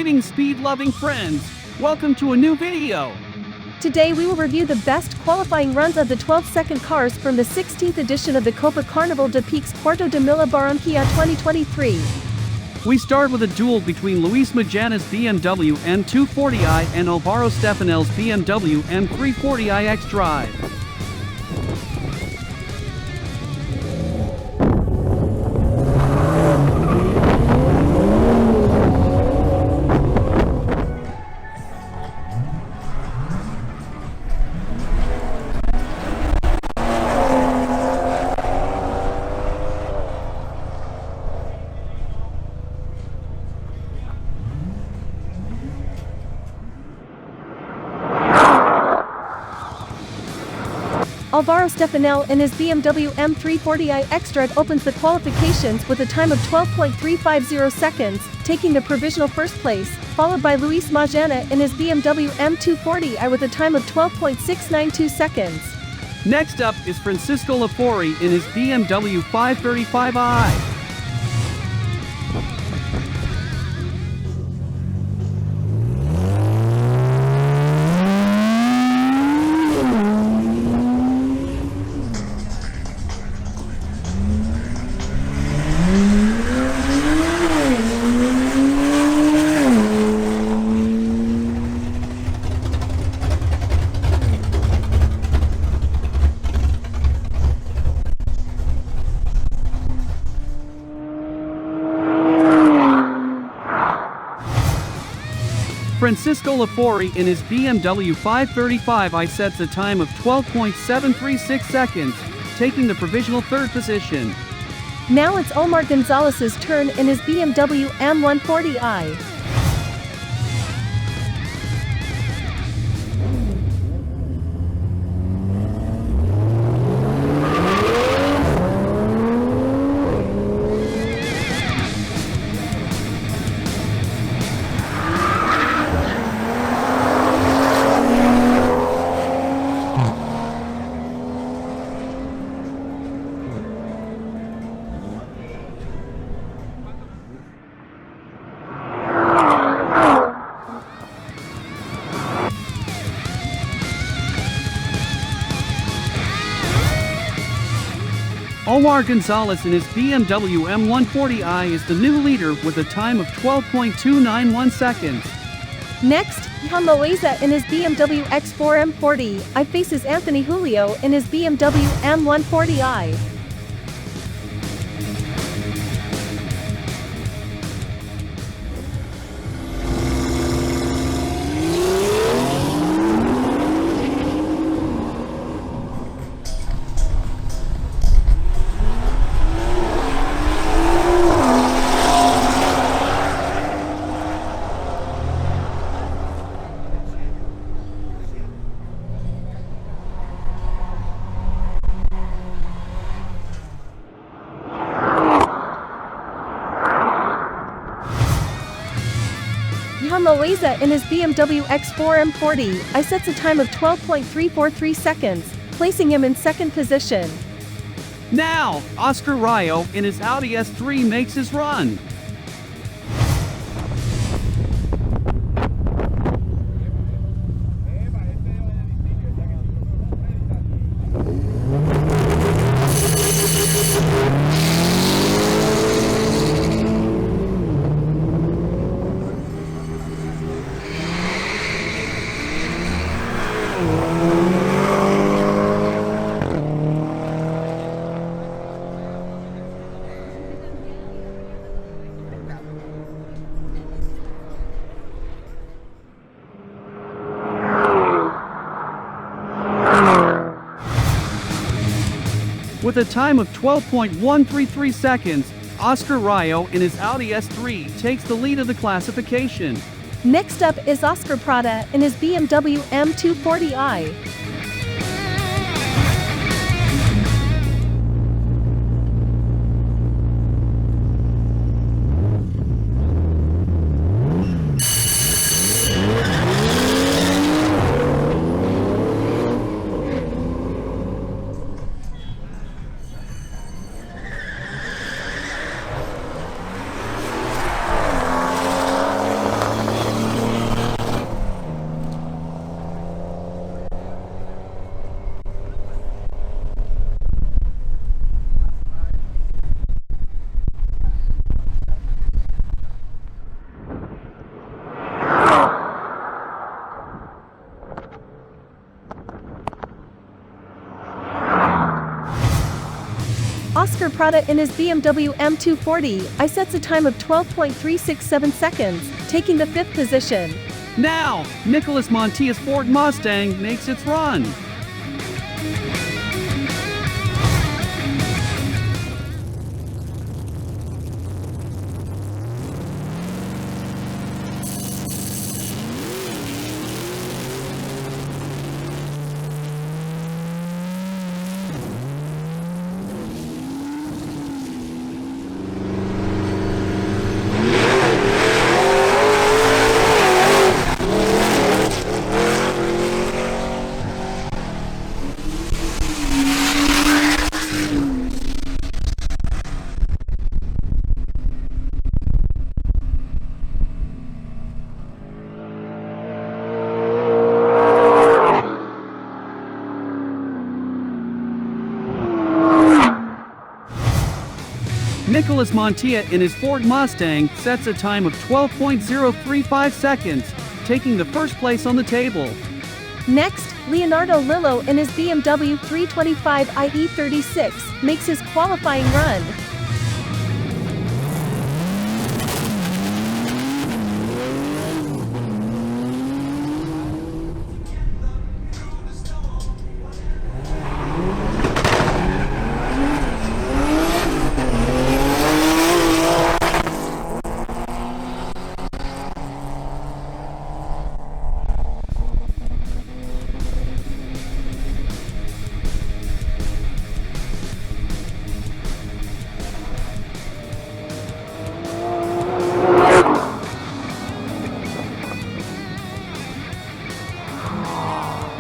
Greetings, speed-loving friends! Welcome to a new video! Today we will review the best qualifying runs of the 12-second cars from the 16th edition of the Copa Carnival de Piques Puerto de Milla Barranquilla 2023. We start with a duel between Luis Magana's BMW M240i and Alvaro Stefanel's BMW M340i xDrive. Alvaro Stefanel in his BMW M340i xDrive opens the qualifications with a time of 12.350 seconds, taking the provisional first place, followed by Luis Magana in his BMW M240i with a time of 12.692 seconds. Next up is Francisco Lafori in his BMW 535i. Francisco Lafori in his BMW 535i sets a time of 12.736 seconds, taking the provisional third position. Now it's Omar Gonzalez's turn in his BMW M140i. Omar Gonzalez in his BMW M140i is the new leader with a time of 12.291 seconds. Next, Johan Loaiza in his BMW X4M faces Anthony Julio in his BMW M140i. Johan Loaiza in his BMW X4M sets a time of 12.343 seconds, placing him in second position. Now, Oscar Rayo in his Audi S3 makes his run. With a time of 12.133 seconds, Oscar Rayo in his Audi S3 takes the lead of the classification. Next up is Oscar Prada in his BMW M240i. Oscar Prada in his BMW M240i sets a time of 12.367 seconds, taking the 5th position. Now, Nicholas Montia's Ford Mustang makes its run. Nicholas Montia in his Ford Mustang sets a time of 12.035 seconds, taking the first place on the table. Next, Leonardo Lillo in his BMW 325i E36 makes his qualifying run.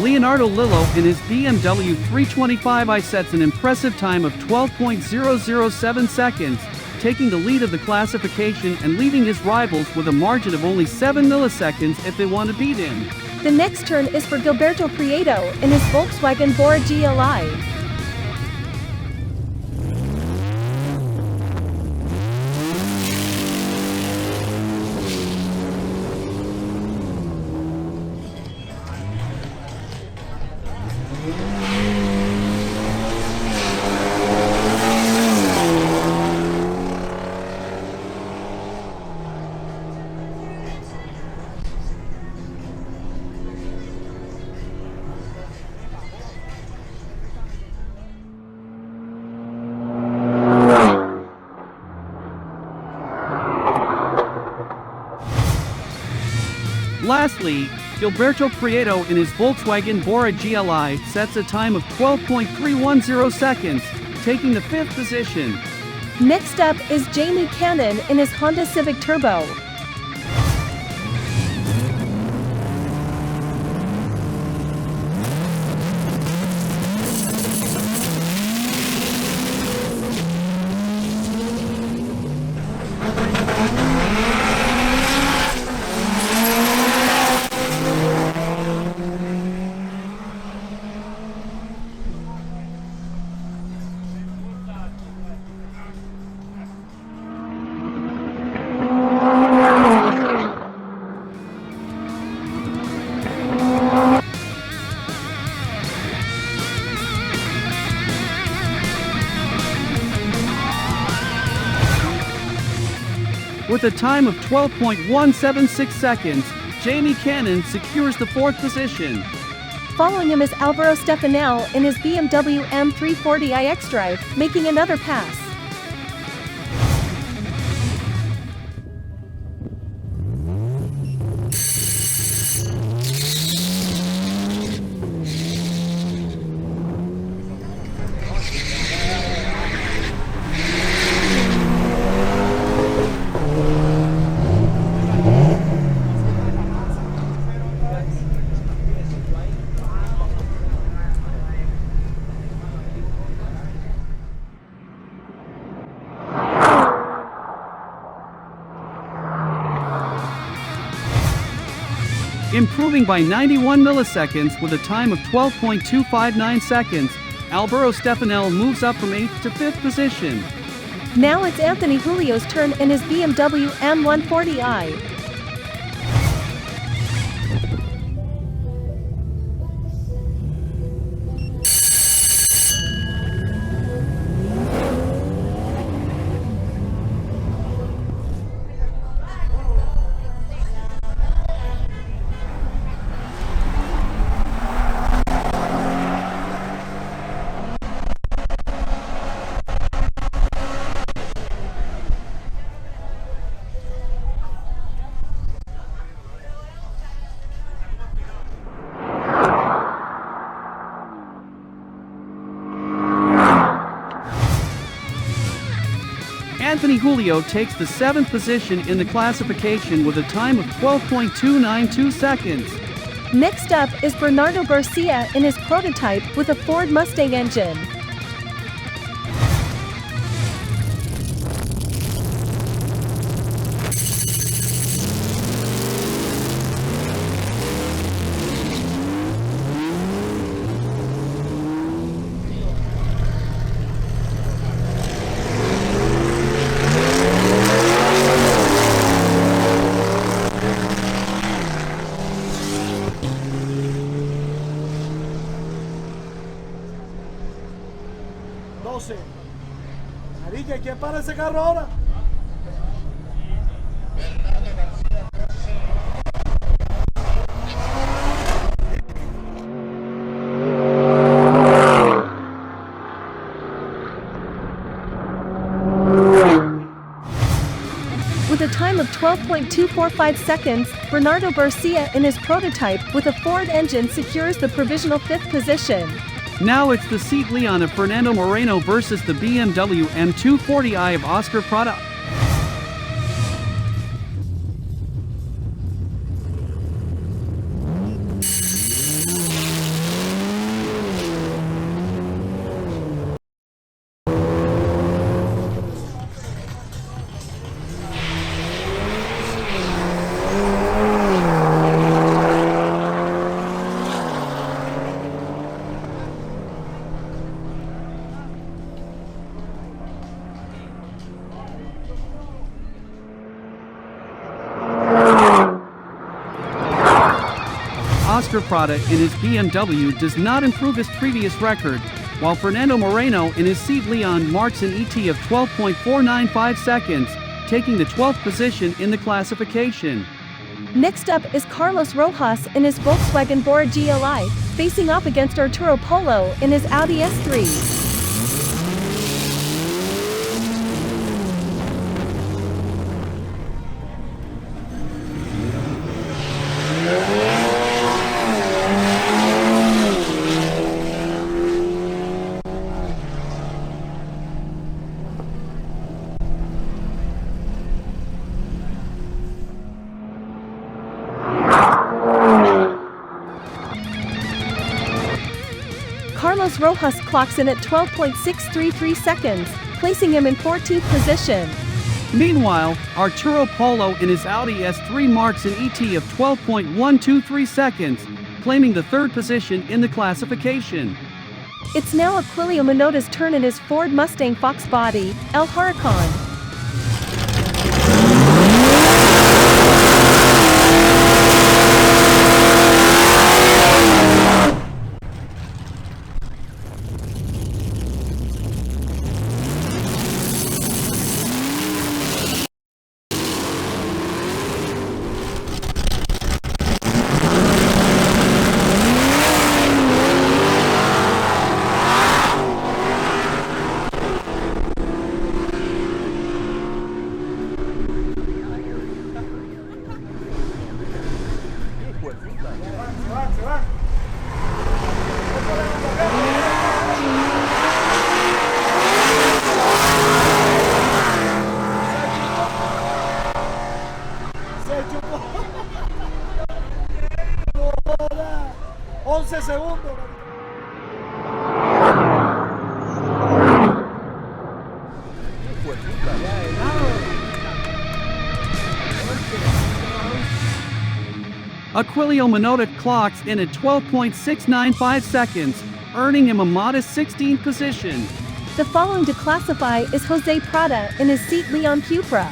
Leonardo Lillo in his BMW 325i sets an impressive time of 12.007 seconds, taking the lead of the classification and leaving his rivals with a margin of only 7 milliseconds if they want to beat him. The next turn is for Gilberto Prieto in his Volkswagen Bora GLI. Lastly, Gilberto Prieto in his Volkswagen Bora GLI sets a time of 12.310 seconds, taking the 5th position. Next up is Jamie Cannon in his Honda Civic Turbo. With a time of 12.176 seconds, Jamie Cannon secures the 4th position. Following him is Alvaro Stefanel in his BMW M340i xDrive, making another pass. Improving by 91 milliseconds with a time of 12.259 seconds, Alvaro Stefanel moves up from 8th to 5th position. Now it's Anthony Julio's turn in his BMW M140i. Anthony Julio takes the 7th position in the classification with a time of 12.292 seconds. Next up is Bernardo Garcia in his prototype with a Ford Mustang engine. Marica, ¿quién para ese carro ahora? With a time of 12.245 seconds, Bernardo Garcia in his prototype with a Ford engine secures the provisional 5th position. Now it's the Seat Leon of Fernando Moreno versus the BMW M240i of Oscar Prada. Oscar Prada in his BMW does not improve his previous record, while Fernando Moreno in his Seat Leon marks an ET of 12.495 seconds, taking the 12th position in the classification. Next up is Carlos Rojas in his Volkswagen Bora GLI, facing off against Arturo Polo in his Audi S3. Carlos Rojas clocks in at 12.633 seconds, placing him in 14th position. Meanwhile, Arturo Polo in his Audi S3 marks an ET of 12.123 seconds, claiming the 3rd position in the classification. It's now Aquilio Minota's turn in his Ford Mustang Fox body, El Huracan. Aquilio Minota clocks in at 12.695 seconds, earning him a modest 16th position. The following to classify is Jose Prada in his Seat Leon Cupra.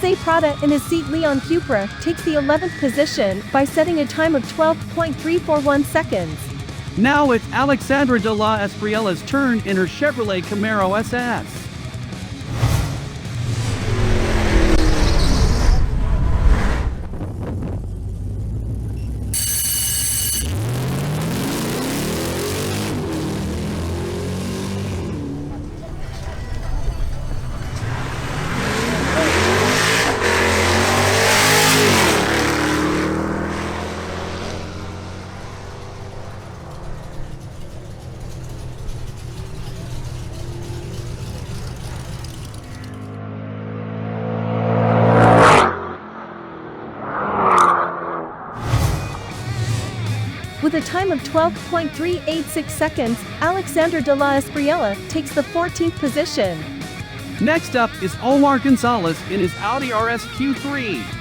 Jose Prada in his seat Leon Cupra takes the 11th position by setting a time of 12.341 seconds. Now it's Alexandra de la Espriella's turn in her Chevrolet Camaro SS. With a time of 12.386 seconds, Alexandra de la Espriella takes the 14th position. Next up is Omar Gonzalez in his Audi RS Q3.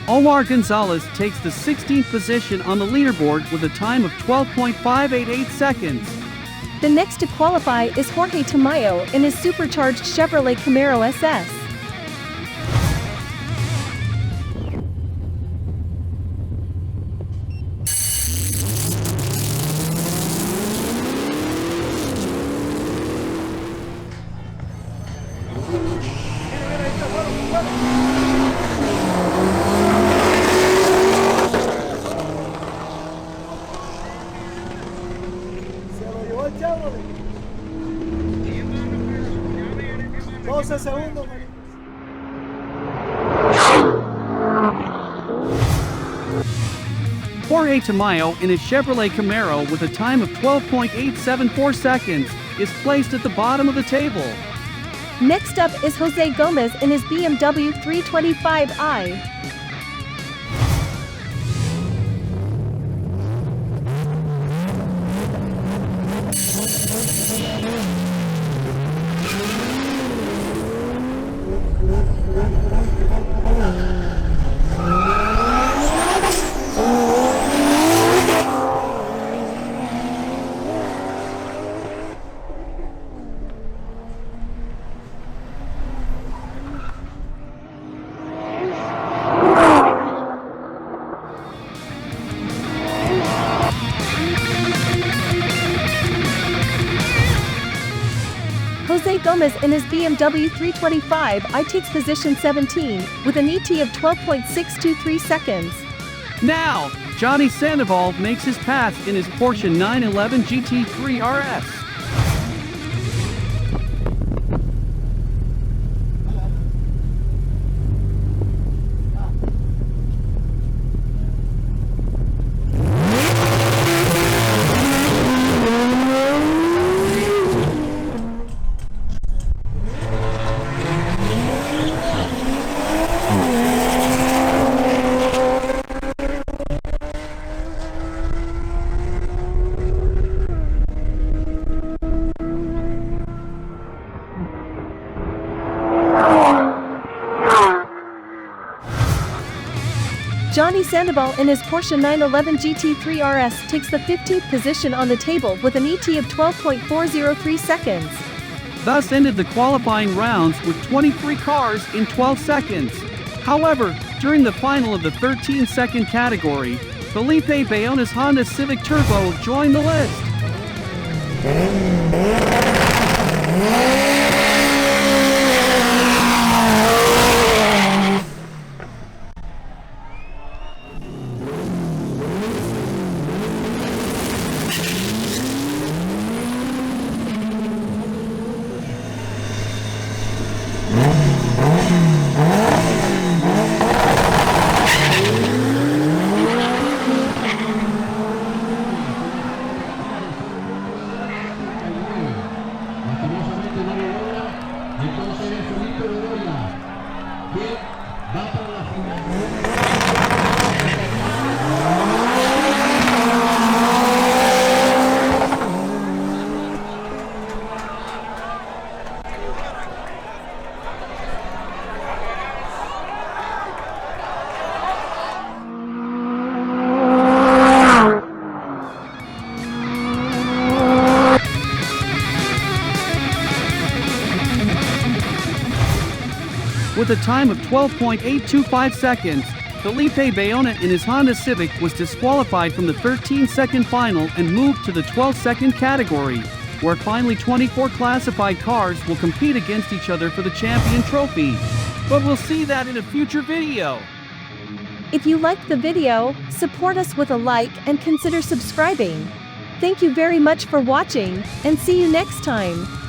Omar Gonzalez takes the 16th position on the leaderboard with a time of 12.588 seconds. The next to qualify is Jorge Tamayo in his supercharged Chevrolet Camaro SS. Se lo llevó el Chevrolet. 12 segundos, María. Jorge Tamayo in his Chevrolet Camaro with a time of 12.874 seconds is placed at the bottom of the table. Next up is Jose Gomez in his BMW 325i. Jose Gomez in his BMW 325i takes position 17, with an ET of 12.623 seconds. Now, Johnny Sandoval makes his pass in his Porsche 911 GT3 RS. Johnny Sandoval in his Porsche 911 GT3 RS takes the 15th position on the table with an ET of 12.403 seconds. Thus ended the qualifying rounds with 23 cars in 12 seconds. However, during the final of the 13-second category, Felipe Bayona's Honda Civic Turbo joined the list. With a time of 12.825 seconds, Felipe Bayona in his Honda Civic was disqualified from the 13-second final and moved to the 12-second category, where finally 24 classified cars will compete against each other for the champion trophy. But we'll see that in a future video. If you liked the video, support us with a like and consider subscribing. Thank you very much for watching, and see you next time.